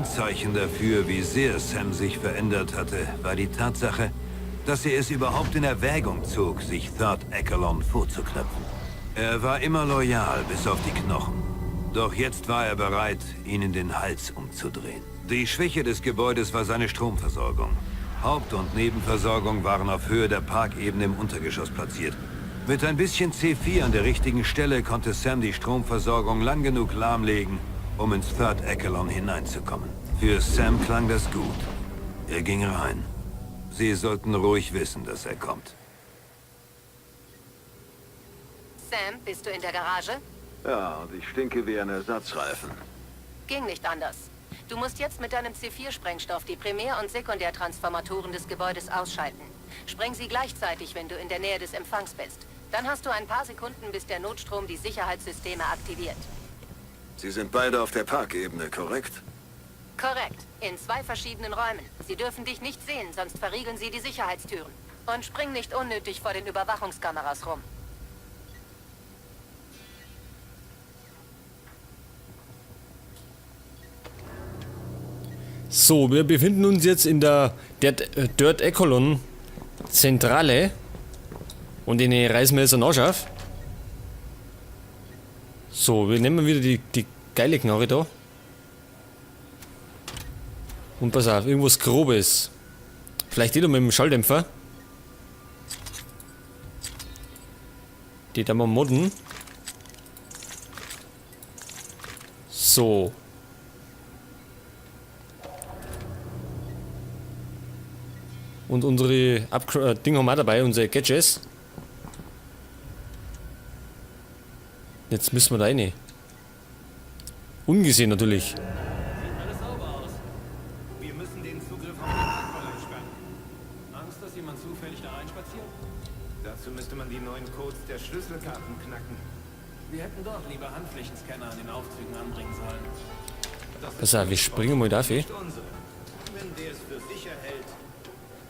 Anzeichen dafür, wie sehr Sam sich verändert hatte, war die Tatsache, dass er es überhaupt in Erwägung zog, sich Third Echelon vorzuknöpfen. Er war immer loyal, bis auf die Knochen. Doch jetzt war er bereit, ihnen den Hals umzudrehen. Die Schwäche des Gebäudes war seine Stromversorgung. Haupt- und Nebenversorgung waren auf Höhe der Parkebene im Untergeschoss platziert. Mit ein bisschen C4 an der richtigen Stelle konnte Sam die Stromversorgung lang genug lahmlegen, um ins Third Echelon hineinzukommen. Für Sam klang das gut. Er ging rein. Sie sollten ruhig wissen, dass er kommt. Sam, bist du in der Garage? Ja, und ich stinke wie ein Ersatzreifen. Ging nicht anders. Du musst jetzt mit deinem C4-Sprengstoff die Primär- und Sekundärtransformatoren des Gebäudes ausschalten. Spreng sie gleichzeitig, wenn du in der Nähe des Empfangs bist. Dann hast du ein paar Sekunden, bis der Notstrom die Sicherheitssysteme aktiviert. Sie sind beide auf der Parkebene, korrekt? Korrekt. In 2 verschiedenen Räumen. Sie dürfen dich nicht sehen, sonst verriegeln sie die Sicherheitstüren. Und spring nicht unnötig vor den Überwachungskameras rum. So, wir befinden uns jetzt in der Third Echelon Zentrale. Und den reißen wir jetzt an auf. So, wir nehmen wieder die geile Knarre da. Und pass auf, irgendwas Grobes. Vielleicht wieder mit dem Schalldämpfer. Die da mal modden. So. Und unsere Ding haben wir dabei, unsere Gadgets. Jetzt müssen wir da rein. Ungesehen natürlich. Sieht alles sauber aus. Wir müssen den Zugriff auf den Parkbereich sperren. Angst, dass jemand zufällig da reinspaziert? Dazu müsste man die neuen Codes der Schlüsselkarten knacken. Wir hätten dort lieber Handflächenscanner an den Aufzügen anbringen sollen. Pass auf, wir springen mal dafür. Wenn der es für sicher hält.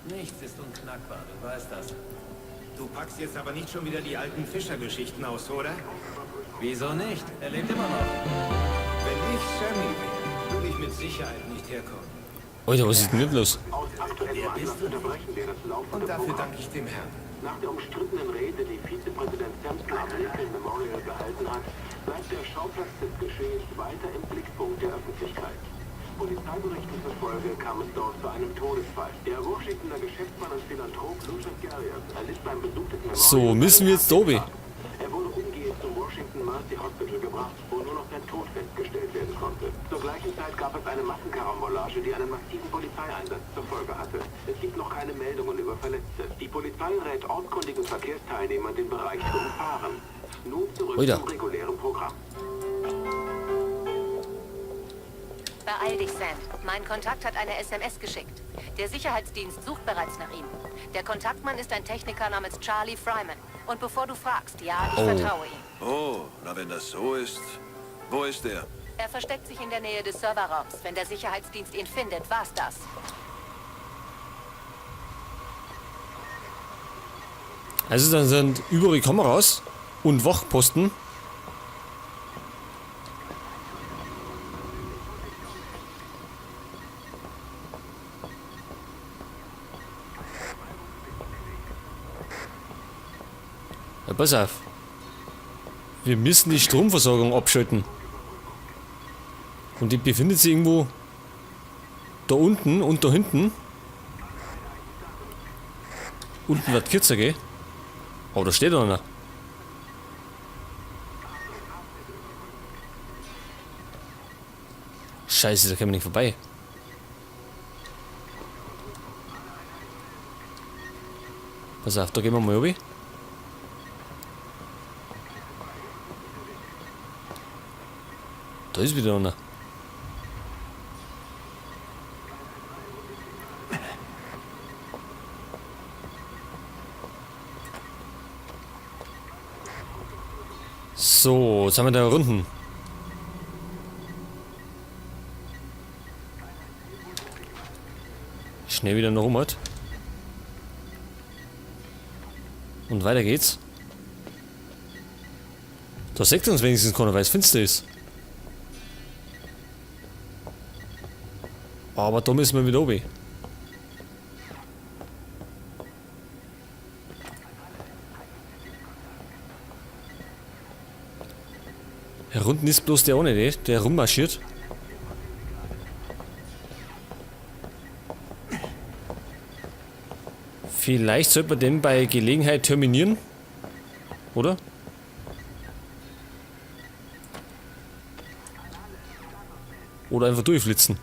Nichts ist unknackbar, du weißt das. Du packst jetzt aber nicht schon wieder die alten Fischergeschichten aus, oder? Wieso nicht? Er lebt immer noch. Wenn ich Sammy wäre, würde ich mit Sicherheit nicht herkommen. Alter, was ist denn nicht los? Wer bist du? Und dafür danke ich dem Herrn. Nach der umstrittenen Rede, die Vizepräsident Sampson am Lincoln Memorial gehalten hat, bleibt der Schauplatz des Geschehens weiter im Blickpunkt der Öffentlichkeit. Polizeiberichten zufolge kam es dort zu einem Todesfall. Der Washingtoner Geschäftsmann und Philanthrop Lucius Garriott erlitt beim Besuch des Memorial... So, müssen wir jetzt da oben. Er wurde umgehend zum Washington Mercy Hospital gebracht, wo nur noch der Tod festgestellt werden konnte. Zur gleichen Zeit gab es eine Massenkarambolage, die einen massiven Polizeieinsatz zur Folge hatte. Es gibt noch keine Meldungen über Verletzte. Die Polizei rät ortskundigen Verkehrsteilnehmern, den Bereich zu umfahren. Nun zurück zum regulären Programm. Beeil dich, Sam. Mein Kontakt hat eine SMS geschickt. Der Sicherheitsdienst sucht bereits nach ihm. Der Kontaktmann ist ein Techniker namens Charlie Fryman. Und bevor du fragst, ja, ich vertraue ihm. Oh, na wenn das so ist. Wo ist er? Er versteckt sich in der Nähe des Serverraums. Wenn der Sicherheitsdienst ihn findet, war's das. Also dann sind überall Kameras und Wachposten. Ja, pass auf. Wir müssen die Stromversorgung abschalten. Und die befindet sich irgendwo da unten und da hinten. Unten wird kürzer, gell? Oh, da steht einer. Scheiße, da können wir nicht vorbei. Pass auf, da gehen wir mal rüber. Da ist wieder einer. So, jetzt haben wir da Runden. Schnell wieder noch rum hat. Und weiter geht's. Da sagt uns wenigstens keiner, weil es finster ist. Aber da müssen wir wieder oben. Hier unten ist bloß der ohne, der rummarschiert. Vielleicht sollte man den bei Gelegenheit terminieren. Oder? Oder einfach durchflitzen.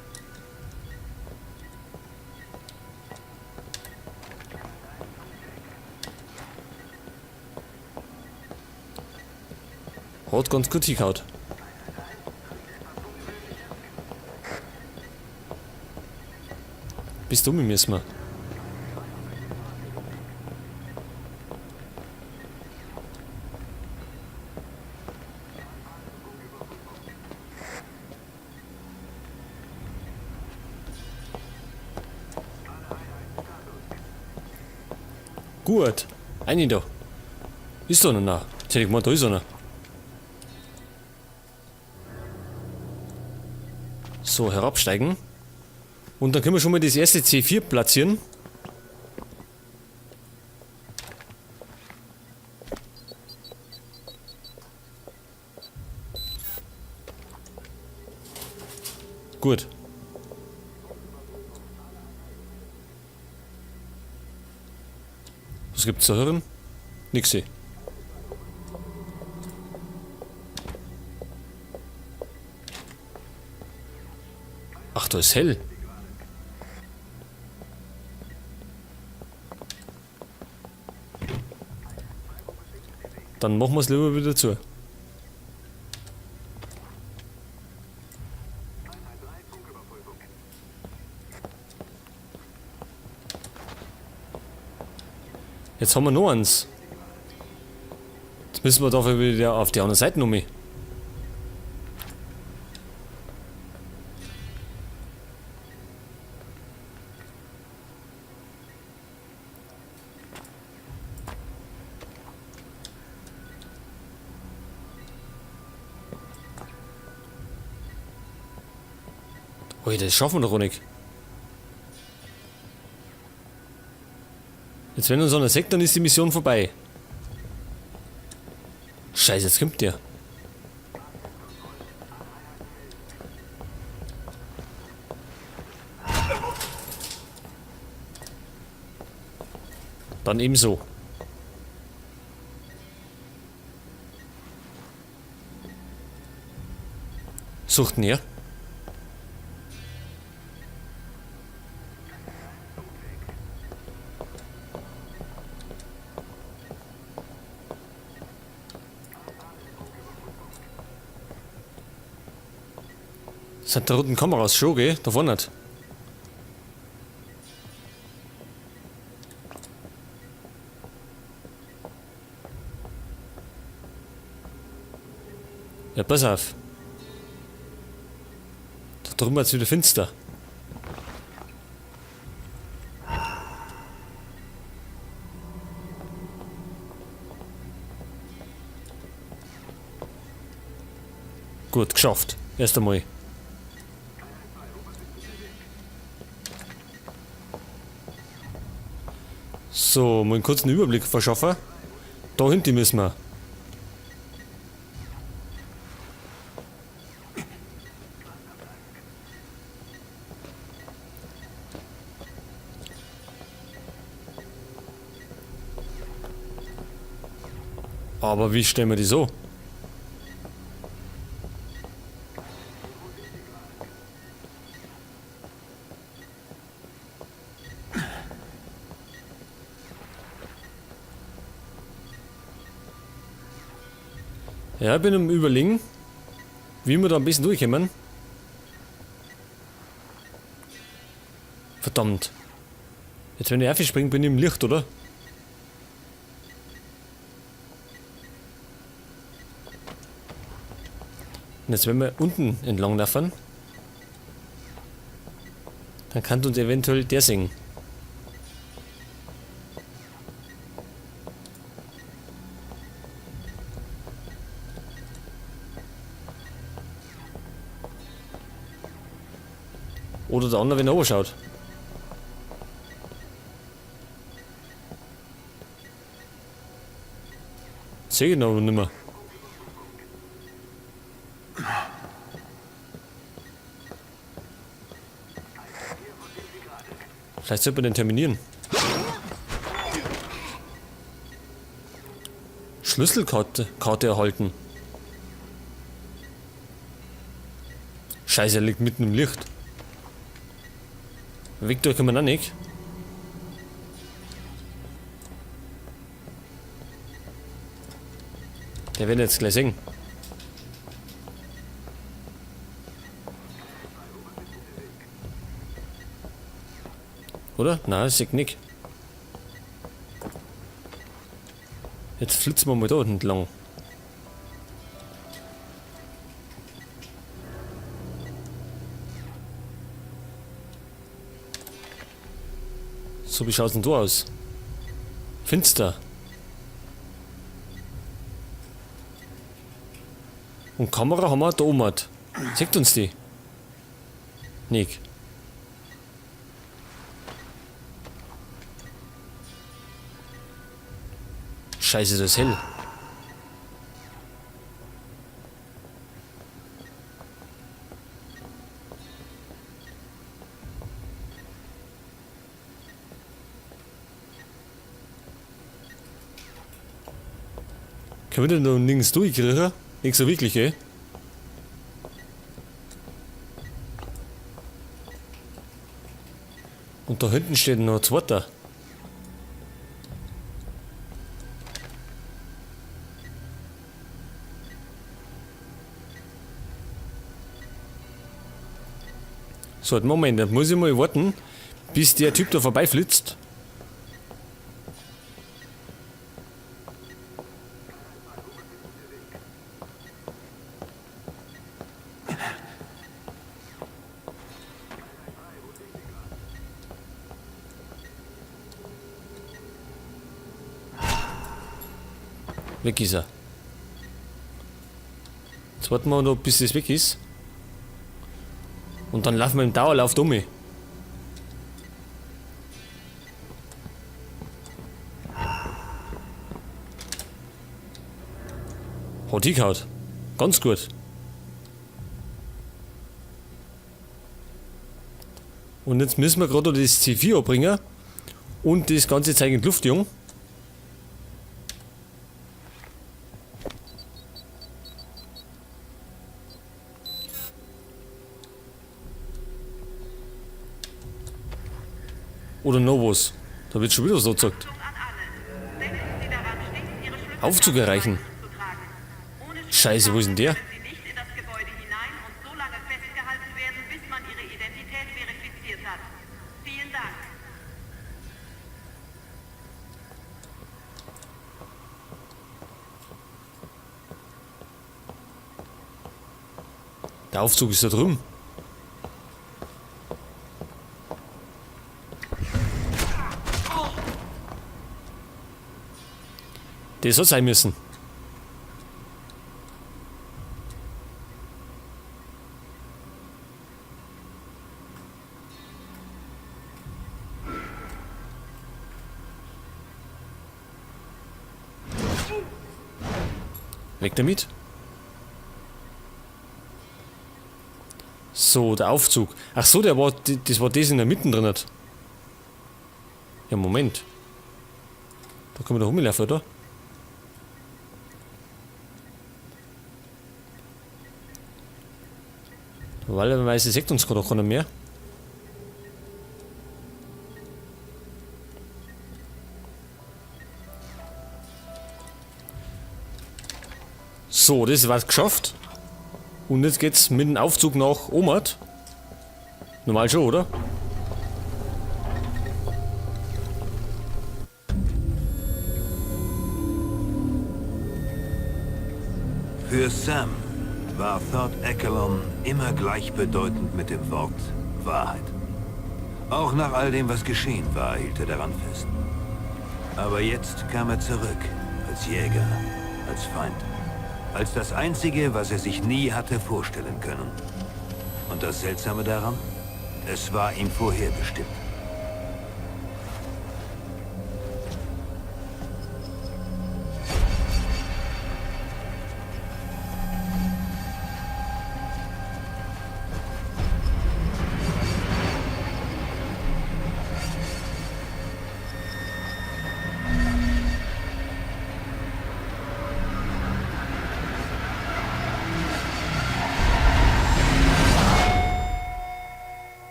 Hat ganz gut hingehauen. Bist du mit mir, müssen wir? Gut, eine da. Ist da noch nach? Jetzt hätte ich gemeint, da ist einer. So, herabsteigen. Und dann können wir schon mal das erste C4 platzieren. Gut. Was gibt's zu hören? Nix. Ach, da ist hell. Dann machen wir es lieber wieder zu. Jetzt haben wir noch eins. Jetzt müssen wir dafür wieder auf die andere Seite noch mehr. Ui, das schaffen wir doch nicht. Jetzt wenn uns einer sagt, dann ist die Mission vorbei. Scheiße, jetzt kommt der. Dann ebenso. Suchten her. Sind da unten Kameras schon, gell? Da vorne nicht. Ja, pass auf. Da drüben wird's wieder finster. Gut, geschafft. Erst einmal. So, mal einen kurzen Überblick verschaffen. Da hinten müssen wir. Aber wie stellen wir die so? Ja, ich bin am Überlegen, wie wir da ein bisschen durchkommen. Verdammt. Jetzt wenn ich aufspringe, bin ich im Licht, oder? Und jetzt wenn wir unten entlang laufen, dann kann uns eventuell der singen. Oder der andere, wenn er anschaut. Sehe ich aber nicht mehr. Vielleicht sollte man den terminieren. Schlüsselkarte erhalten. Scheiße, er liegt mitten im Licht. Weg durch kann man auch nicht. Der wird jetzt gleich sehen. Oder? Nein, sieht nicht. Jetzt flitzen wir mal da entlang. So, wie schaut's denn da aus? Finster. Und Kamera haben wir da oben. Seht uns die? Nicht. Scheiße, das ist hell. Können wir denn da nirgends durchkriegen? Nicht so wirklich, eh? Und da hinten steht noch ein zweiter. So, einen Moment, dann muss ich mal warten, bis der Typ da vorbeiflitzt. Weg ist er. Jetzt warten wir noch, bis das weg ist. Und dann laufen wir im Dauerlauf um. Hat hingehauen. Ganz gut. Und jetzt müssen wir gerade das C4 abbringen und das ganze Zeug in die Luft, Jung. Oder noch was. Da wird schon wieder so gesagt. Aufzug erreichen. Scheiße, wo ist denn der? Der Aufzug ist da drüben. Das soll sein müssen. Weg damit. So, der Aufzug. Ach so, das war das in der Mitte drin. Ja, Moment. Da können wir doch rumlaufen, oder? Normalerweise sieht uns gerade auch keiner mehr. So, das war's geschafft. Und jetzt geht's mit dem Aufzug nach Omat. Normal schon, oder? Für Sam war Thord Echelon immer gleichbedeutend mit dem Wort Wahrheit. Auch nach all dem, was geschehen war, hielt er daran fest. Aber jetzt kam er zurück, als Jäger, als Feind. Als das Einzige, was er sich nie hatte vorstellen können. Und das Seltsame daran? Es war ihm vorherbestimmt.